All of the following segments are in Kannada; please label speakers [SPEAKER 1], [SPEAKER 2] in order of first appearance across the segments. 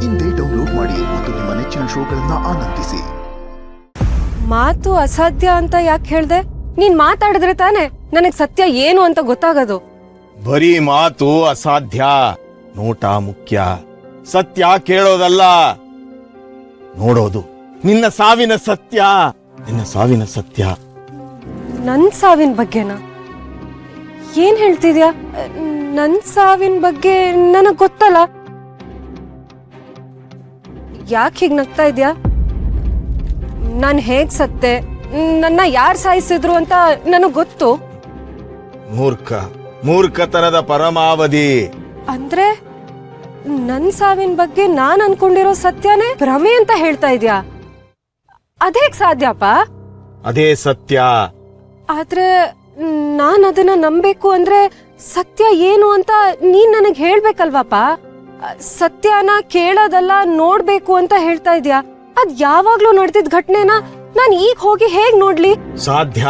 [SPEAKER 1] ಇಂದೇ ಡೌನ್ಲೋಡ್ ಮಾಡಿ ಮತ್ತು ನಿಮ್ಮ ನೆಚ್ಚಿನ ಶೋಗಳನ್ನ ಆನಂದಿಸಿ.
[SPEAKER 2] ಮಾತು ಅಸಾಧ್ಯ ಅಂತ ಯಾಕೆ ಹೇಳ್ದೆ? ನೀನ್ ಮಾತಾಡಿದ್ರೆ ತಾನೆ ನನಗ್ ಸತ್ಯ ಏನು ಅಂತ ಗೊತ್ತಾಗೋದು.
[SPEAKER 3] ಬರೀ ಮಾತು ಅಸಾಧ್ಯ, ನೋಟ ಮುಖ್ಯ. ಸತ್ಯ ಕೇಳೋದಲ್ಲ, ನೋಡೋದು. ನಿನ್ನ ಸಾವಿನ ಸತ್ಯ, ನಿನ್ನ ಸಾವಿನ ಸತ್ಯ.
[SPEAKER 2] ನನ್ ಸಾವಿನ ಬಗ್ಗೆನಾ? ಏನ್ ಹೇಳ್ತಿದ್ಯಾ? ನನ್ ಸಾವಿನ ಬಗ್ಗೆ ನನಗ್ ಗೊತ್ತಲ್ಲ. ಯಾಕೆ ಹೀಗ್ ನಗ್ತಾ ಇದ್ಯಾ? ನಾನ್ ಹೇಗ್ ಸತ್ತೆ, ನನ್ನ ಯಾರ್ ಸಾಯಿಸಿದ್ರು ಅಂತ ನನಗ್ ಗೊತ್ತು.
[SPEAKER 3] ಮೂರ್ಖತನದ ಪರಮಾವಧಿ.
[SPEAKER 2] ಅಂದ್ರೆ ನನ್ ಸಾವಿನ ಬಗ್ಗೆ ನಾನ್ ಅನ್ಕೊಂಡಿರೋ ಸತ್ಯನೇ ಭ್ರಮೆ ಅಂತ ಹೇಳ್ತಾ ಇದ್ಯಾ? ಅದೇಗ್ ಸಾಧ್ಯಪ್ಪ?
[SPEAKER 3] ಅದೇ ಸತ್ಯ.
[SPEAKER 2] ಆದ್ರೆ ನಾನ್ ಅದನ್ನ ನಂಬೇಕು ಅಂದ್ರೆ ಸತ್ಯ ಏನು ಅಂತ ನೀನ್ ನನಗ್ ಹೇಳ್ಬೇಕಲ್ವಾಪ. ಸತ್ಯನ ಕೇಳೋದಲ್ಲ, ನೋಡ್ಬೇಕು ಅಂತ ಹೇಳ್ತಾ ಇದ್ಯಾ. ಅದ್ ಯಾವಾಗ್ಲೂ ನಡೆದಿದ್ ಘಟನೆನ ನಾನ್ ಈಗ ಹೋಗಿ ಹೇಗ್ ನೋಡ್ಲಿ?
[SPEAKER 3] ಸಾಧ್ಯ.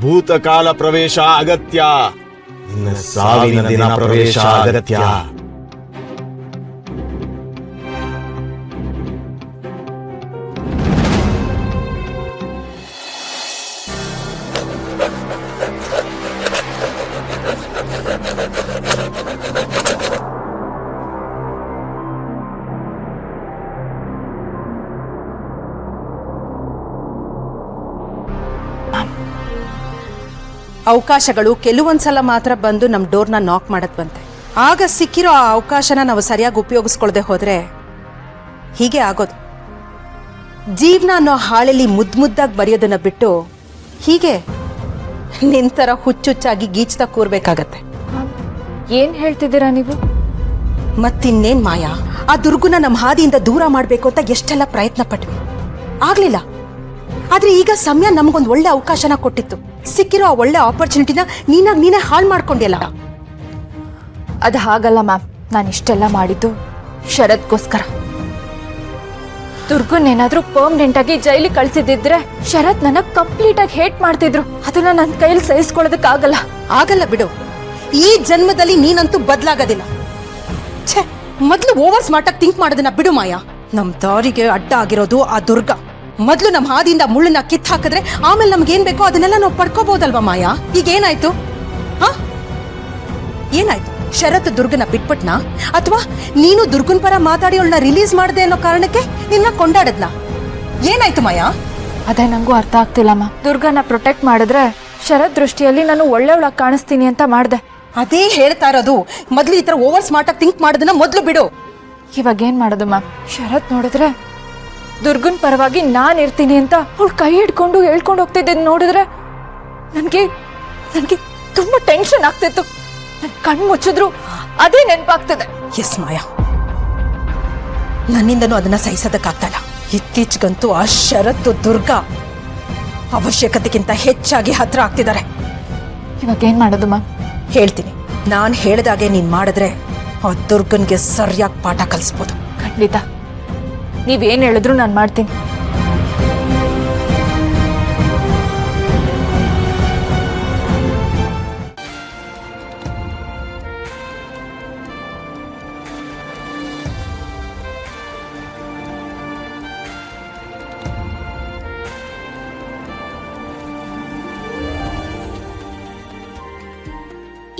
[SPEAKER 3] ಭೂತಕಾಲ ಪ್ರವೇಶ ಅಗತ್ಯ, ನಿನ್ನ ಸಾವಿನ ದಿನ ಪ್ರವೇಶ ಅಗತ್ಯ.
[SPEAKER 4] ಅವಕಾಶಗಳು ಕೆಲವೊಂದ್ಸಲ ಮಾತ್ರ ಬಂದು ನಮ್ಮ ಡೋರ್ನ ನಾಕ್ ಮಾಡತ್ ಬಂತೆ. ಆಗ ಸಿಕ್ಕಿರೋ ಆ ಅವಕಾಶನ ನಾವು ಸರಿಯಾಗಿ ಉಪಯೋಗಿಸ್ಕೊಳ್ದೆ ಹೋದ್ರೆ ಹೀಗೆ ಆಗೋದು. ಜೀವನ ಅನ್ನೋ ಹಾಳೆಯಲ್ಲಿ ಮುದ್ದಾಗಿ ಬರೆಯೋದನ್ನ ಬಿಟ್ಟು ಹೀಗೆ ನಿಂತರ ಹುಚ್ಚುಚ್ಚಾಗಿ ಗೀಚ್ತಾ ಕೂರ್ಬೇಕಾಗತ್ತೆ.
[SPEAKER 5] ಏನ್ ಹೇಳ್ತಿದ್ದೀರಾ ನೀವು?
[SPEAKER 4] ಮತ್ತಿನ್ನೇನ್ ಮಾಯಾ, ಆ ದುರ್ಗುನ ನಮ್ಮ ಹಾದಿಯಿಂದ ದೂರ ಮಾಡ್ಬೇಕು ಅಂತ ಎಷ್ಟೆಲ್ಲ ಪ್ರಯತ್ನ ಪಟ್ವಿ, ಆಗ್ಲಿಲ್ಲ. ಆದ್ರೆ ಈಗ ಸಮಯ ನಮ್ಗೊಂದು ಒಳ್ಳೆ ಅವಕಾಶನ ಕೊಟ್ಟಿತ್ತು. ಸಿಕ್ಕಿರೋ ಆ ಒಳ್ಳೆ ಆಪರ್ಚುನಿಟಿನ ನೀನೇ ಹಾಳು ಮಾಡ್ಕೊಂಡಿಲ್ಲ.
[SPEAKER 5] ಅದು ಹಾಗಲ್ಲ ಮ್ಯಾಮ್. ನಾನು ಇಷ್ಟೆಲ್ಲ ಮಾಡಿದ್ದು ಶರತ್ಗೋಸ್ಕರ. ದುರ್ಗನ್ ಏನಾದ್ರೂ ಪರ್ಮನೆಂಟ್ ಆಗಿ ಜೈಲಿಗೆ ಕಳ್ಸಿದಿದ್ರೆ ಶರತ್ ನನ್ನ ಕಂಪ್ಲೀಟ್ ಆಗಿ ಹೇಟ್ ಮಾಡ್ತಿದ್ರು. ಅದನ್ನ ನನ್ನ ಕೈಯಲ್ಲಿ ಸಹಿಸ್ಕೊಳ್ಳೋದಕ್ಕಾಗಲ್ಲ.
[SPEAKER 4] ಆಗಲ್ಲ ಬಿಡು, ಈ ಜನ್ಮದಲ್ಲಿ ನೀನಂತೂ ಬದಲಾಗೋದಿಲ್ಲ. ಛೇ, ಮೊದ್ಲು ಓವರ್ ಸ್ಮಾರ್ಟ್ ಆಗಿ ಥಿಂಕ್ ಮಾಡೋದನ್ನ ಬಿಡು ಮಾಯಾ. ನಮ್ ದಾರಿಗೆ ಅಡ್ಡ ಆಗಿರೋದು ಆ ದುರ್ಗ. ಮೊದ್ಲು ನಮ್ ಹಾದಿಯಿಂದ ಮುಳ್ಳನ್ನ ಕಿತ್ ಹಾಕಿದ್ರೆ ಆಮೇಲೆ ನಮ್ಗೇನ್ ಬೇಕೋ ಅದನ್ನೆಲ್ಲ ನಾವು ಪಡ್ಕೋಬಹುದಲ್ವಾ ಮಾಯಾ? ಈಗ ಏನಾಯ್ತು? ಏನಾಯ್ತು? ಶರತ್ ದುರ್ಗನ ಬಿಟ್ಬಿಟ್ನಾ? ಅಥವಾ ನೀನು ದುರ್ಗನ್ ಪರ ಮಾತಾಡಿ ಅವಳನ್ನ ರಿಲೀಸ್ ಮಾಡದೆ ಅನ್ನೋ ಕಾರಣಕ್ಕೆ ನಿನ್ನ ಕೊಂಡಾಡದ್ನಾ? ಏನಾಯ್ತು ಮಾಯಾ?
[SPEAKER 5] ಅದೇ ನಂಗೂ ಅರ್ಥ ಆಗ್ತಿಲ್ಲಮ್ಮ. ದುರ್ಗನ ಪ್ರೊಟೆಕ್ಟ್ ಮಾಡಿದ್ರೆ ಶರತ್ ದೃಷ್ಟಿಯಲ್ಲಿ ನಾನು ಒಳ್ಳೆಯವಳಾಗಿ ಕಾಣಿಸ್ತೀನಿ ಅಂತ ಮಾಡ್ದೆ.
[SPEAKER 4] ಅದೇ ಹೇಳ್ತಾ ಇರೋದು, ಮೊದ್ಲು ಈ ತರ ಓವರ್ ಸ್ಮಾರ್ಟ್ ಆಗಿ ಥಿಂಕ್ ಮಾಡೋದನ್ನ ಮೊದ್ಲು ಬಿಡು.
[SPEAKER 5] ಇವಾಗ ಏನ್ ಮಾಡೋದು ಮ್ಯಾಮ್? ಶರತ್ ನೋಡಿದ್ರೆ ದುರ್ಗನ್ ಪರವಾಗಿ ನಾನ್ ಇರ್ತೀನಿ ಅಂತ ಅವಳು ಕೈ ಹಿಡ್ಕೊಂಡು ಹೇಳ್ಕೊಂಡು ಹೋಗ್ತಿದ್ದೆ ನೋಡಿದ್ರೆ ನನ್ಗೆ ತುಂಬಾ ಟೆನ್ಷನ್ ಆಗ್ತಿತ್ತು. ನನ್ ಕಣ್ಣು ಮುಚ್ಚಿದ್ರು ಅದೇ ನೆನಪಾಗ್ತದೆ.
[SPEAKER 4] ಎಸ್ ಮಾಯಾ, ನನ್ನಿಂದನೂ ಅದನ್ನ ಸಹಿಸೋದಕ್ಕಾಗ್ತಲ್ಲ. ಇತ್ತೀಚೆಗಂತೂ ಆ ಶರತ್ತು ದುರ್ಗ ಅವಶ್ಯಕತೆಗಿಂತ ಹೆಚ್ಚಾಗಿ ಹತ್ರ ಆಗ್ತಿದ್ದಾರೆ.
[SPEAKER 5] ಇವಾಗ ಏನ್ ಮಾಡೋದು ಮ್ಯಾಮ್?
[SPEAKER 4] ಹೇಳ್ತೀನಿ. ನಾನ್ ಹೇಳ್ದಾಗೆ ನೀನ್ ಮಾಡಿದ್ರೆ ಆ ದುರ್ಗನ್ಗೆ ಸರಿಯಾಗಿ ಪಾಠ ಕಲಿಸ್ಬೋದು.
[SPEAKER 5] ಖಂಡಿತ, ನೀವೇನ್ ಹೇಳಿದ್ರು ನಾನು ಮಾಡ್ತೀನಿ.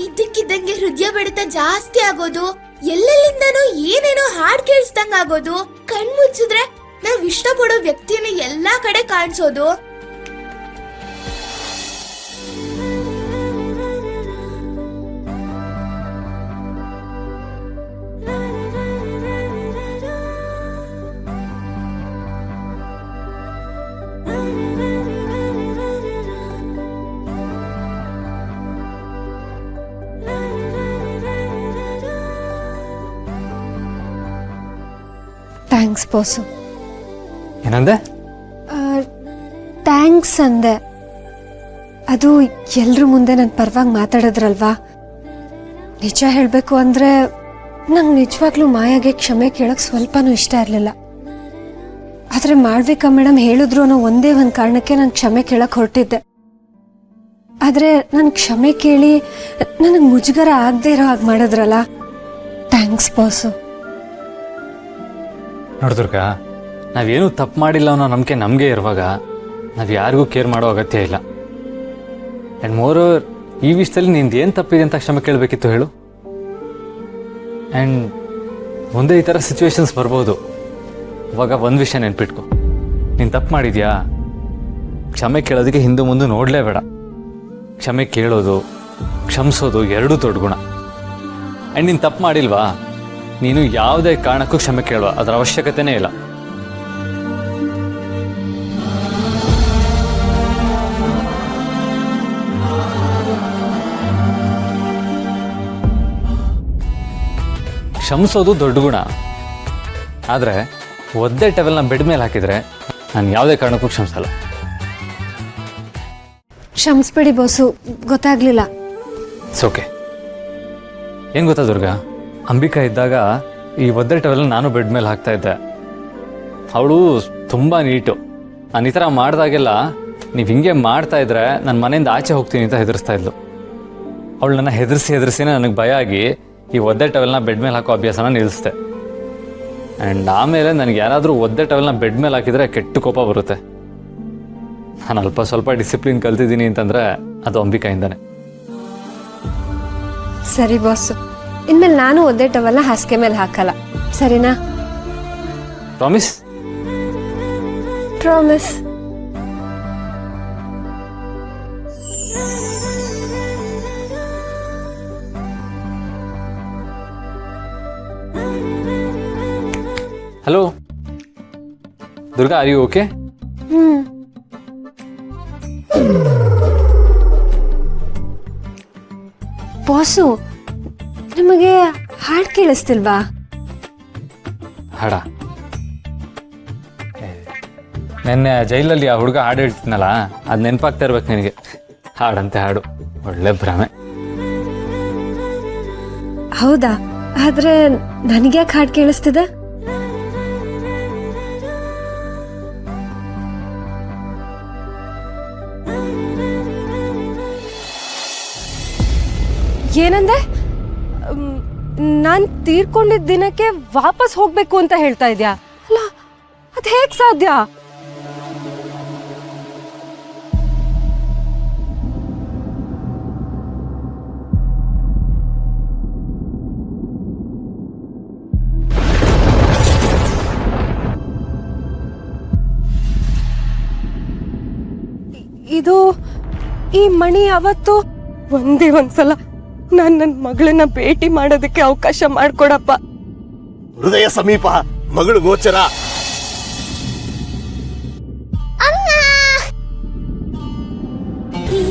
[SPEAKER 6] ಇದ್ದಕ್ಕಿದ್ದಂಗೆ ಹೃದಯ ಬಡಿತ ಜಾಸ್ತಿ ಆಗೋದು, ಎಲ್ಲೆಲ್ಲಿಂದನೂ ಏನೇನೋ ಹಾಡ್ ಕೇಳಿಸ್ದಂಗ ಆಗೋದು, ಕಣ್ ಮುಚ್ಚಿದ್ರೆ ನಾವ್ ಇಷ್ಟಪಡೋ ವ್ಯಕ್ತಿನ ಎಲ್ಲಾ ಕಡೆ ಕಾಣಿಸೋದು.
[SPEAKER 2] Thanks boss.
[SPEAKER 7] ಏನಂದೆ?
[SPEAKER 2] ಥ್ಯಾಂಕ್ಸ್ ಅಂದೆ. ಅದು ಎಲ್ರ ಮುಂದೆ ನನ್ನ ಪರವಾಗಿ ಮಾತಾಡಿದ್ರಲ್ವಾ. ನಿಜ ಹೇಳಬೇಕು ಅಂದ್ರೆ ನಂಗೆ ನಿಜವಾಗ್ಲೂ ಮಾಯಾಗೆ ಕ್ಷಮೆ ಕೇಳಕ್ ಸ್ವಲ್ಪನೂ ಇಷ್ಟ ಇರಲಿಲ್ಲ. ಆದರೆ ಮಾಳ್ವಿಕಾ ಮೇಡಮ್ ಹೇಳಿದ್ರು ಅನ್ನೋ ಒಂದೇ ಒಂದು ಕಾರಣಕ್ಕೆ ನಾನು ಕ್ಷಮೆ ಕೇಳಕ್ ಹೊರಟಿದ್ದೆ. ಆದರೆ ನಾನು ಕ್ಷಮೆ ಕೇಳಿ ನನಗೆ ಮುಜುಗರ ಆಗದೆ ಇರೋ ಹಾಗೆ ಮಾಡಿದ್ರಲ್ಲ. Thanks boss.
[SPEAKER 7] ನೋಡಿದ್ರಕ ನಾವೇನೂ ತಪ್ಪು ಮಾಡಿಲ್ಲ ಅನ್ನೋ ನಂಬಿಕೆ ನಮಗೆ ಇರುವಾಗ ನಾವು ಯಾರಿಗೂ ಕೇರ್ ಮಾಡೋ ಅಗತ್ಯ ಇಲ್ಲ. ಆ್ಯಂಡ್ ಮೋರ್ ಓವರ್ ಈ ವಿಷಯದಲ್ಲಿ ನಿಂದು ಏನು ತಪ್ಪಿದೆ ಅಂತ ಕ್ಷಮೆ ಕೇಳಬೇಕಿತ್ತು ಹೇಳು. ಆ್ಯಂಡ್ ಮುಂದೆ ಈ ಥರ ಸಿಚುವೇಶನ್ಸ್ ಬರ್ಬೋದು. ಅವಾಗ ಒಂದು ವಿಷಯ ನೆನ್ಪಿಟ್ಕೊ, ನೀನು ತಪ್ಪು ಮಾಡಿದ್ಯಾ, ಕ್ಷಮೆ ಕೇಳೋದಕ್ಕೆ ಹಿಂದೆ ಮುಂದೆ ನೋಡಲೇಬೇಡ. ಕ್ಷಮೆ ಕೇಳೋದು ಕ್ಷಮಿಸೋದು ಎರಡೂ ದೊಡ್ಡ ಗುಣ. ಆ್ಯಂಡ್ ನೀನು ತಪ್ಪು ಮಾಡಿಲ್ವಾ, ನೀನು ಯಾವುದೇ ಕಾರಣಕ್ಕೂ ಕ್ಷಮೆ ಕೇಳುವ, ಅದರ ಅವಶ್ಯಕತೆನೇ ಇಲ್ಲ. ಕ್ಷಮಿಸೋದು ದೊಡ್ಡ ಗುಣ, ಆದರೆ ಒದ್ದೆ ಟವೆಲ್ನ ಬೆಡ್ ಮೇಲೆ ಹಾಕಿದರೆ ನಾನು ಯಾವುದೇ ಕಾರಣಕ್ಕೂ ಕ್ಷಮಿಸಲ್ಲ.
[SPEAKER 2] ಕ್ಷಮಿಸ್ಬಿಡಿ ಬಾಸು, ಗೊತ್ತಾಗ್ಲಿಲ್ಲ.
[SPEAKER 7] ಓಕೆ. ಏನು ಗೊತ್ತಾ ದುರ್ಗಾ, ಅಂಬಿಕಾ ಇದ್ದಾಗ ಈ ಒದ್ದೆ ಟವೆಲ್ನ ನಾನು ಬೆಡ್ ಮೇಲೆ ಹಾಕ್ತಾ ಇದ್ದೆ. ಅವಳು ತುಂಬ ನೀಟು. ನಾನು ಈ ಥರ ಮಾಡಿದಾಗೆಲ್ಲ ನೀವು ಹಿಂಗೆ ಮಾಡ್ತಾ ಇದ್ರೆ ನನ್ನ ಮನೆಯಿಂದ ಆಚೆ ಹೋಗ್ತೀನಿ ಅಂತ ಹೆದರಿಸ್ತಾ ಇದ್ಲು. ಅವಳು ನನ್ನ ಹೆದರಿಸಿನೇ ನನಗೆ ಭಯ ಆಗಿ ಈ ಒದ್ದೆ ಟವೆಲ್ನ ಬೆಡ್ ಮೇಲೆ ಹಾಕೋ ಅಭ್ಯಾಸನ ನಿಲ್ಲಿಸ್ದೆ. ಆ್ಯಂಡ್ ಆಮೇಲೆ ನನಗೆ ಯಾರಾದರೂ ಒದ್ದೆ ಟವೆಲ್ನ ಬೆಡ್ ಮೇಲೆ ಹಾಕಿದರೆ ಕೆಟ್ಟ ಕೋಪ ಬರುತ್ತೆ. ನಾನು ಅಲ್ಪ ಸ್ವಲ್ಪ ಡಿಸಿಪ್ಲಿನ್ ಕಲ್ತಿದ್ದೀನಿ ಅಂತಂದರೆ ಅದು ಅಂಬಿಕಾಯಿಂದಾನೆ.
[SPEAKER 2] ಸರಿ ಬಾಸು, ಇನ್ಮೇಲೆ ನಾನು ಒದ್ದೆ ಟವಲ್ನ ಹಾಸಿಗೆ ಮೇಲೆ ಹಾಕಲ್ಲ, ಸರಿನಾ?
[SPEAKER 7] Promise?
[SPEAKER 2] Promise.
[SPEAKER 7] Hello Durga, are you okay?
[SPEAKER 2] Boss, ನಿಮಗೆ ಹಾಡು ಕೇಳಿಸ್ತಿಲ್ವಾ?
[SPEAKER 7] ಹಾಡ? ನೆನ್ನೆ ಜೈಲಲ್ಲಿ ಆ ಹುಡುಗ ಹಾಡು ಹೇಳ್ತಿದ್ನಲ್ಲ, ಅದು ನೆನಪಾಗ್ತಾ ಇರ್ಬೇಕು ನಿನಗೆ. ಹಾಡಂತೆ ಹಾಡು, ಒಳ್ಳೆ ಭ್ರಮೆ.
[SPEAKER 2] ಹೌದಾ? ಆದ್ರೆ ನನಗ್ಯಾಕೆ ಹಾಡು ಕೇಳಿಸ್ತಿದೆ? ಏನಂದೆ? ನಾನು ತೀರ್ಕೊಂಡಿದ್ದ ದಿನಕ್ಕೆ ವಾಪಸ್ ಹೋಗ್ಬೇಕು ಅಂತ ಹೇಳ್ತಾ ಇದ್ಯಾ? ಅಲ್ಲ, ಅದು ಹೇಗ್ ಸಾಧ್ಯ? ಇದು ಈ ಮಣಿ ಅವತ್ತು ಒಂದೇ ಒಂದ್ಸಲ ನಾನು ನನ್ನ ಮಗಳನ್ನ ಭೇಟಿ ಮಾಡೋದಕ್ಕೆ ಅವಕಾಶ ಮಾಡ್ಕೊಡಪ್ಪ.
[SPEAKER 3] ಹೃದಯ ಸಮೀಪ, ಮಗಳು ಗೋಚರ.
[SPEAKER 6] ಈ